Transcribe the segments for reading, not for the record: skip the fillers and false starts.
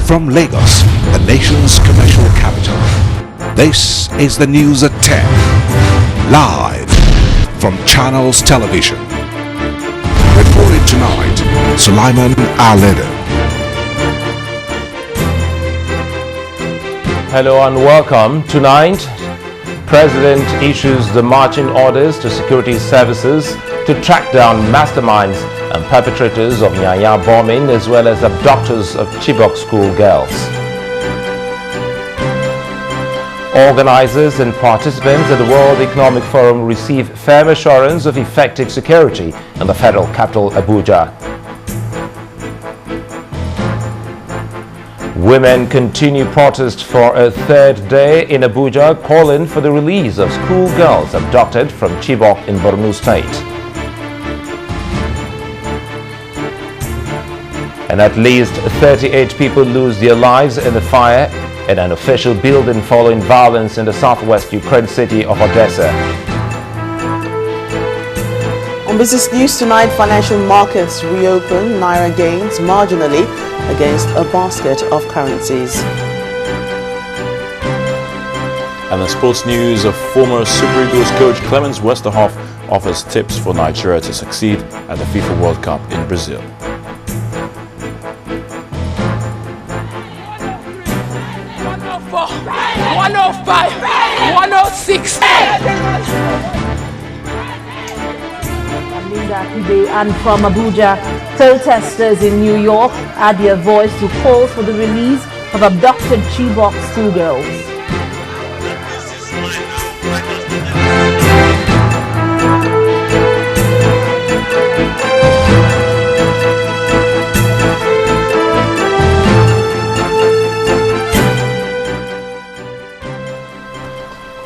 From Lagos, the nation's commercial capital, this is the news at 10, live from Channels Television. Reporting tonight, Sulaiman Aledo. Hello and welcome. Tonight, President issues the marching orders to security services to track down masterminds and perpetrators of Nyanya bombing as well as abductors of Chibok school girls. Organizers and participants at the World Economic Forum receive firm assurance of effective security in the federal capital, Abuja. Women continue protest for a third day in Abuja, calling for the release of school girls abducted from Chibok in Borno State. And at least 38 people lose their lives in the fire in an official building following violence in the southwest Ukraine city of Odessa. On Business News tonight, financial markets reopen, Naira gains marginally against a basket of currencies. And the sports news, of former Super Eagles coach Clemens Westerhoff offers tips for Nigeria to succeed at the FIFA World Cup in Brazil. $105, $106. And from Abuja, protesters in New York add their voice to call for the release of abducted Chibok schoolgirls.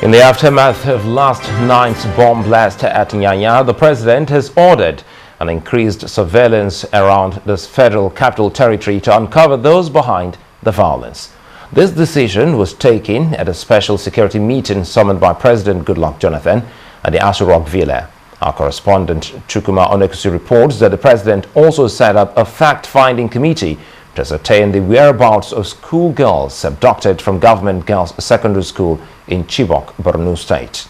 In the aftermath of last night's bomb blast at Nyanya, the president has ordered an increased surveillance around this federal capital territory to uncover those behind the violence. This decision was taken at a special security meeting summoned by President Goodluck Jonathan at the Aso Rock Villa. Our correspondent Chukuma Onekusi reports that the president also set up a fact-finding committee to ascertain the whereabouts of schoolgirls abducted from Government Girls Secondary School in Chibok, Borno State.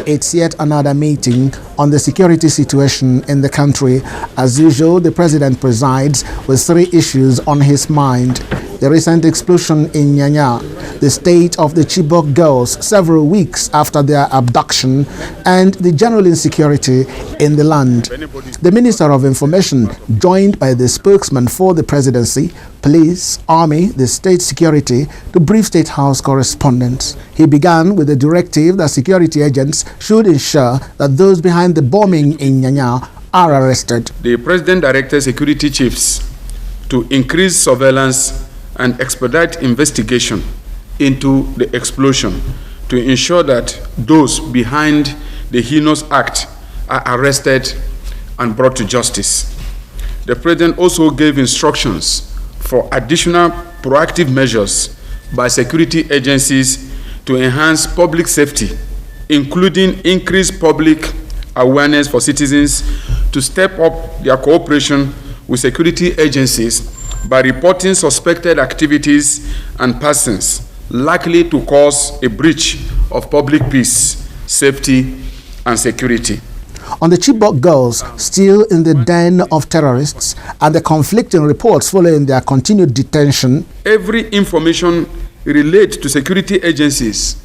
It's yet another meeting on the security situation in the country. As usual, the president presides with three issues on his mind: the recent explosion in Nyanya, the state of the Chibok girls several weeks after their abduction, and the general insecurity in the land. The Minister of Information, joined by the spokesman for the presidency, police, army, the state security, to brief State House correspondents. He began with a directive that security agents should ensure that those behind the bombing in Nyanya are arrested. The President directed security chiefs to increase surveillance and expedite investigation into the explosion to ensure that those behind the heinous act are arrested and brought to justice. The President also gave instructions for additional proactive measures by security agencies to enhance public safety, including increased public awareness for citizens to step up their cooperation with security agencies by reporting suspected activities and persons likely to cause a breach of public peace, safety, and security. On the Chibok girls still in the den of terrorists and the conflicting reports following their continued detention, every information related to security agencies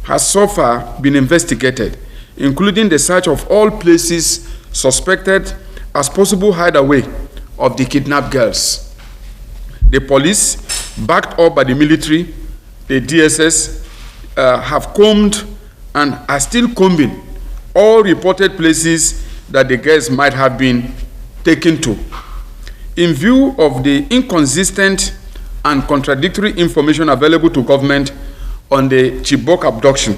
has so far been investigated, including the search of all places suspected as possible hideaway of the kidnapped girls. The police, backed up by the military, the DSS, have combed and are still combing all reported places that the girls might have been taken to. In view of the inconsistent and contradictory information available to government on the Chibok abduction,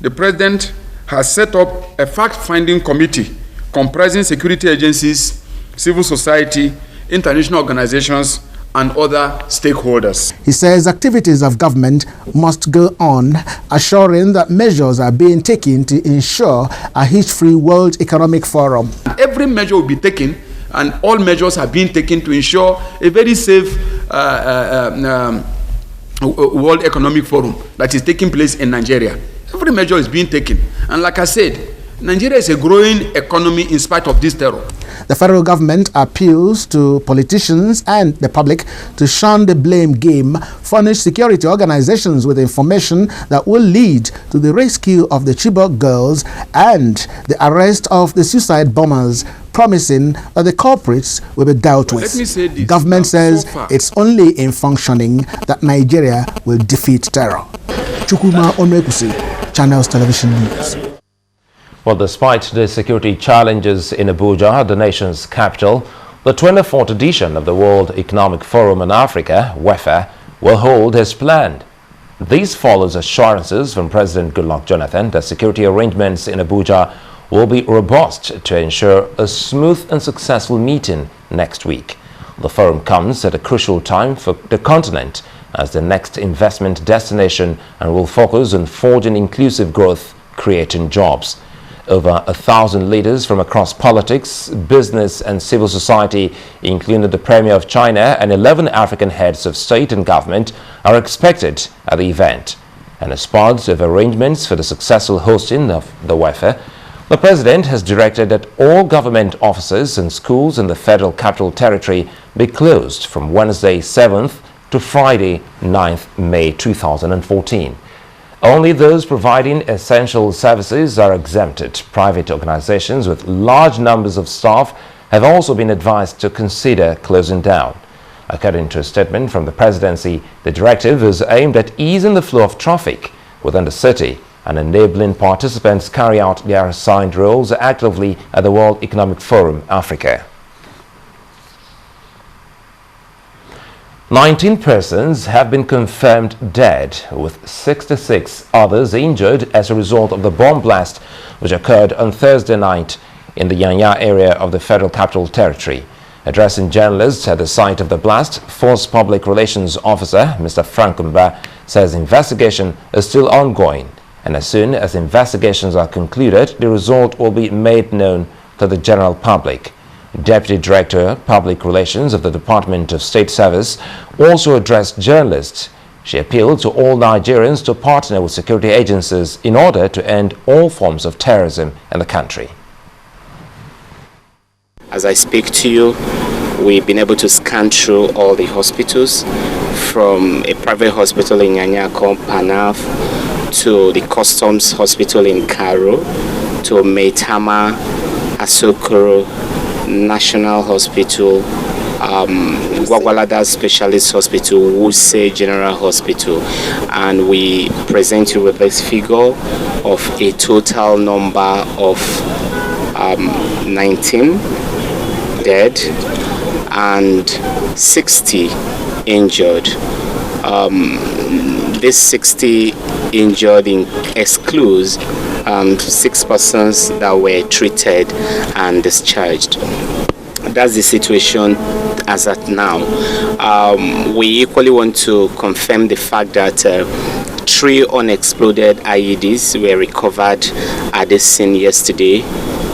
the President has set up a fact-finding committee comprising security agencies, civil society, international organizations, and other stakeholders. He says activities of government must go on, assuring that measures are being taken to ensure a hitch-free World Economic Forum. Every measure will be taken and all measures are being taken to ensure a very safe World Economic Forum that is taking place in Nigeria. Every measure is being taken. And like I said, Nigeria is a growing economy in spite of this terror. The federal government appeals to politicians and the public to shun the blame game, furnish security organizations with information that will lead to the rescue of the Chibok girls and the arrest of the suicide bombers, promising that the culprits will be dealt with. Let me say this. Government says So far, it's only in functioning that Nigeria will defeat terror. Chukwuma Onwekusi, Channels Television News. Well, despite the security challenges in Abuja, the nation's capital, the 24th edition of the World Economic Forum in Africa, WEFA, will hold as planned. This follows assurances from President Goodluck Jonathan that security arrangements in Abuja will be robust to ensure a smooth and successful meeting next week. The forum comes at a crucial time for the continent as the next investment destination and will focus on forging inclusive growth, creating jobs. Over 1,000 leaders from across politics, business and civil society, including the Premier of China and 11 African heads of state and government, are expected at the event. And as part of arrangements for the successful hosting of the WEFA, the President has directed that all government offices and schools in the Federal Capital Territory be closed from Wednesday 7th to Friday 9th May 2014. Only those providing essential services are exempted. Private organizations with large numbers of staff have also been advised to consider closing down. According to a statement from the presidency, the directive is aimed at easing the flow of traffic within the city and enabling participants carry out their assigned roles actively at the World Economic Forum Africa. 19 persons have been confirmed dead, with 66 others injured as a result of the bomb blast which occurred on Thursday night in the Yanya area of the Federal Capital Territory. Addressing journalists at the site of the blast, Force Public Relations Officer Mr. Frank Mba says investigation is still ongoing, and as soon as investigations are concluded, the result will be made known to the general public. Deputy Director, Public Relations of the Department of State Service also addressed journalists. She appealed to all Nigerians to partner with security agencies in order to end all forms of terrorism in the country. As I speak to you, we've been able to scan through all the hospitals, from a private hospital in Nyanya called Panaf to the Customs Hospital in Cairo to Maitama, Asokoro, National Hospital, Gwagwalada Specialist Hospital, Wuse General Hospital, and we present you with this figure of a total number of 19 dead and 60 injured. This 60 injured excludes 6 persons that were treated and discharged. That's the situation as at now. We equally want to confirm the fact that 3 unexploded IEDs were recovered at the scene yesterday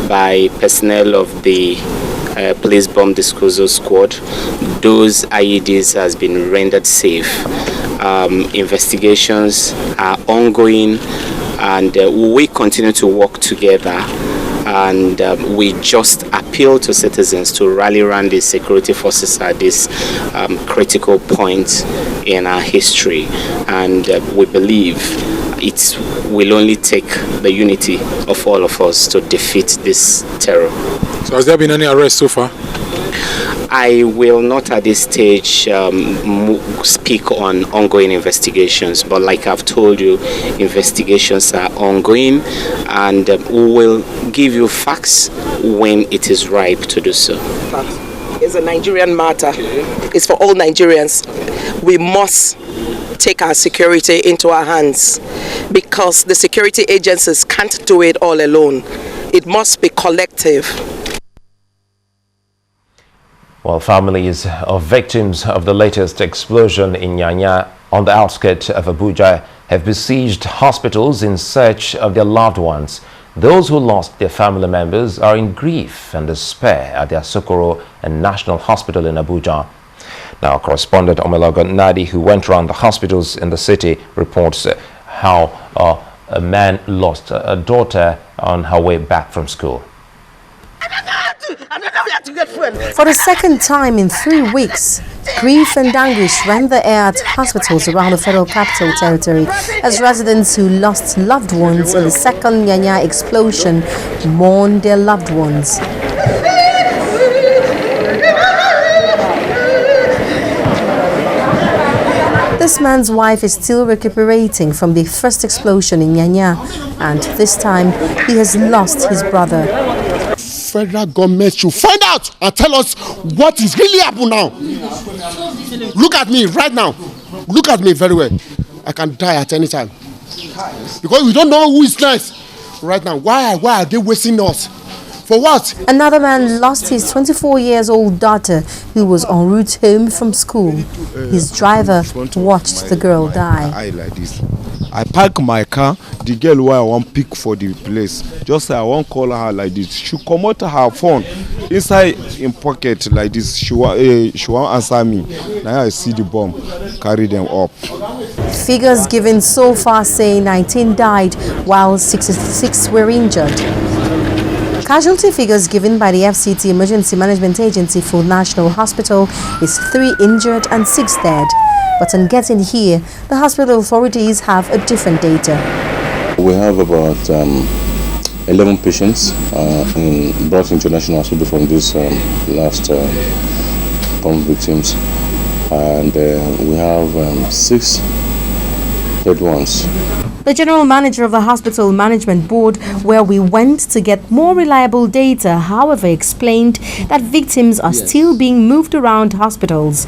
by personnel of the Police Bomb Disposal Squad. Those IEDs has been rendered safe. Investigations are ongoing, and we continue to work together, and we just appeal to citizens to rally around the security forces at this critical point in our history, and we believe it will only take the unity of all of us to defeat this terror. So has there been any arrests so far? I will not at this stage speak on ongoing investigations, but like I've told you, investigations are ongoing, and we will give you facts when it is ripe to do so. It's a Nigerian matter. It's for all Nigerians. We must take our security into our hands, because the security agencies can't do it all alone. It must be collective. Well, families of victims of the latest explosion in Nyanya on the outskirts of Abuja have besieged hospitals in search of their loved ones. Those who lost their family members are in grief and despair at their Sokoro and National Hospital in Abuja. Now, correspondent Omelogo Nadi, who went around the hospitals in the city, reports how a man lost a daughter on her way back from school. For the second time in 3 weeks, grief and anguish rend the air at hospitals around the Federal Capital Territory as residents who lost loved ones in the second Nyanya explosion mourn their loved ones. This man's wife is still recuperating from the first explosion in Nyanya, and this time he has lost his brother. Federal government should find out and tell us what is really happening now. Look at me right now. Look at me very well. I can die at any time. Because we don't know who is next right now. Why are they wasting us? For what? Another man lost his 24-year-old daughter who was en route home from school. His driver watched the girl die. I park my car, the girl who I want pick for the place. Just say I won't call her like this. She come out her phone inside in pocket like this. She won't answer me. Now I see the bomb, carry them up. Figures given so far say 19 died while 66 were injured. Casualty figures given by the FCT Emergency Management Agency for National Hospital is 3 injured and 6 dead. But on getting here, the hospital authorities have a different data. We have about 11 patients brought into National Hospital from these last bomb victims, and we have 6 dead ones. The general manager of the Hospital Management Board, where we went to get more reliable data, however, explained that victims are still being moved around hospitals.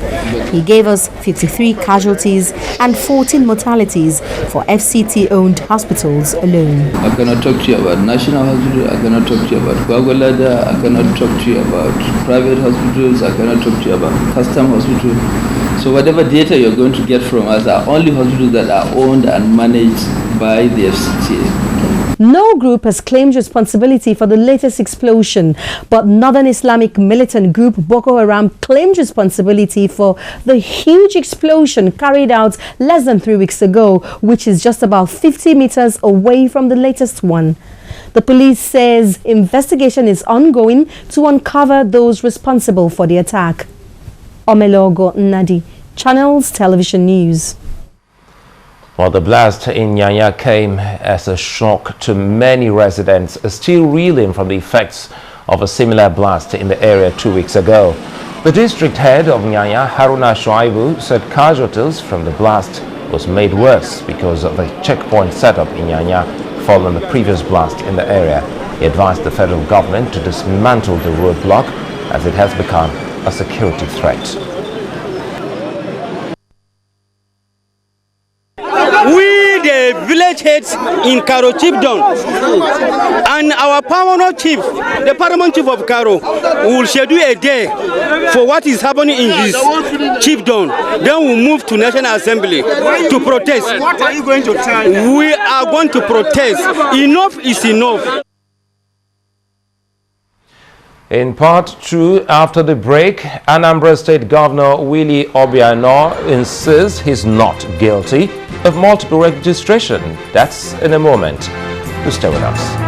He gave us 53 casualties and 14 mortalities for FCT-owned hospitals alone. I cannot talk to you about National Hospital, I cannot talk to you about Gwagwalada, I cannot talk to you about private hospitals, I cannot talk to you about custom hospital. So whatever data you're going to get from us are only hospitals that are owned and managed by the FCT. No group has claimed responsibility for the latest explosion, but Northern Islamic militant group Boko Haram claimed responsibility for the huge explosion carried out less than 3 weeks ago, which is just about 50 meters away from the latest one. The police says investigation is ongoing to uncover those responsible for the attack. Omelogo Nadi, Channels Television News. Well, the blast in Nyanya came as a shock to many residents still reeling from the effects of a similar blast in the area 2 weeks ago. The district head of Nyanya, Haruna Shuaibu, said casualties from the blast was made worse because of the checkpoint setup in Nyanya following the previous blast in the area. He advised the federal government to dismantle the roadblock as it has become a security threat. We, the village heads in Karo Chiefdom, and our paramount chief, the paramount chief of Karo, will schedule a day for what is happening in this chiefdom. Then we'll move to National Assembly to protest. What are you going to tell? We are going to protest. Enough is enough. In part 2, after the break, Anambra State Governor Willie Obianor insists he's not guilty of multiple registration. That's in a moment. Do stay with us.